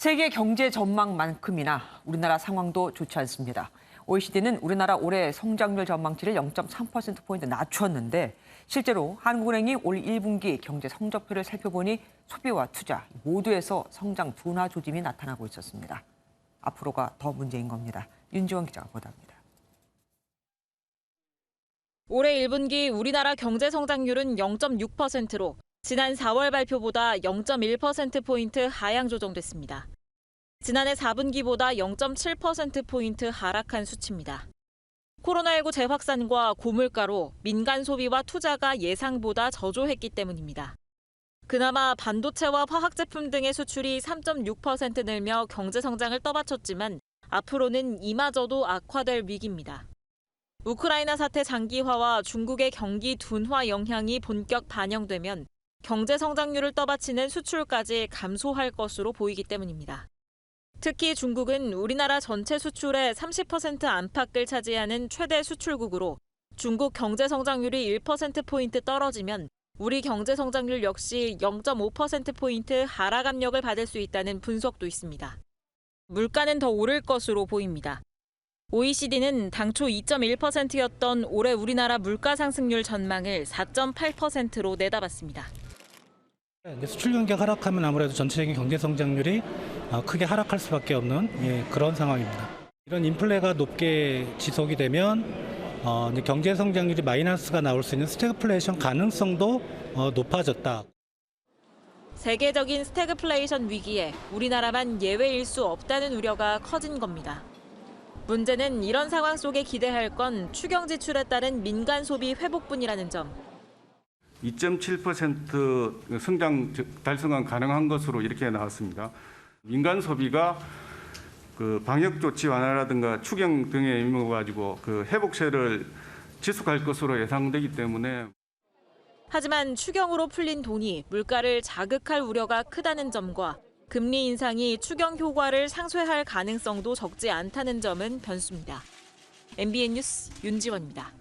세계 경제 전망만큼이나 우리나라 상황도 좋지 않습니다. OECD는 우리나라 올해 성장률 전망치를 0.3%포인트 낮췄는데 실제로 한국은행이 올 1분기 경제 성적표를 살펴보니 소비와 투자 모두에서 성장 둔화 조짐이 나타나고 있었습니다. 앞으로가 더 문제인 겁니다. 윤지원 기자가 보도합니다. 올해 1분기 우리나라 경제 성장률은 0.6%로 지난 4월 발표보다 0.1%포인트 하향 조정됐습니다. 지난해 4분기보다 0.7%포인트 하락한 수치입니다. 코로나19 재확산과 고물가로 민간 소비와 투자가 예상보다 저조했기 때문입니다. 그나마 반도체와 화학제품 등의 수출이 3.6% 늘며 경제 성장을 떠받쳤지만 앞으로는 이마저도 악화될 위기입니다. 우크라이나 사태 장기화와 중국의 경기 둔화 영향이 본격 반영되면 경제 성장률을 떠받치는 수출까지 감소할 것으로 보이기 때문입니다. 특히 중국은 우리나라 전체 수출의 30% 안팎을 차지하는 최대 수출국으로 중국 경제 성장률이 1%포인트 떨어지면 우리 경제 성장률 역시 0.5%포인트 하락 압력을 받을 수 있다는 분석도 있습니다. 물가는 더 오를 것으로 보입니다. OECD는 당초 2.1%였던 올해 우리나라 물가 상승률 전망을 4.8%로 내다봤습니다. 수출 경기가 하락하면 아무래도 전체적인 경제 성장률이 크게 하락할 수밖에 없는 그런 상황입니다. 이런 인플레가 높게 지속이 되면 경제 성장률이 마이너스가 나올 수 있는 스태그플레이션 가능성도 높아졌다. 세계적인 스태그플레이션 위기에 우리나라만 예외일 수 없다는 우려가 커진 겁니다. 문제는 이런 상황 속에 기대할 건 추경 지출에 따른 민간 소비 회복분이라는 점. 2.7% 성장 달성은 가능한 것으로 이렇게 나왔습니다. 민간 소비가 방역 조치 완화라든가 추경 등에 의미해 가지고 회복세를 지속할 것으로 예상되기 때문에. 하지만 추경으로 풀린 돈이 물가를 자극할 우려가 크다는 점과 금리 인상이 추경 효과를 상쇄할 가능성도 적지 않다는 점은 변수입니다. MBN 뉴스 윤지원입니다.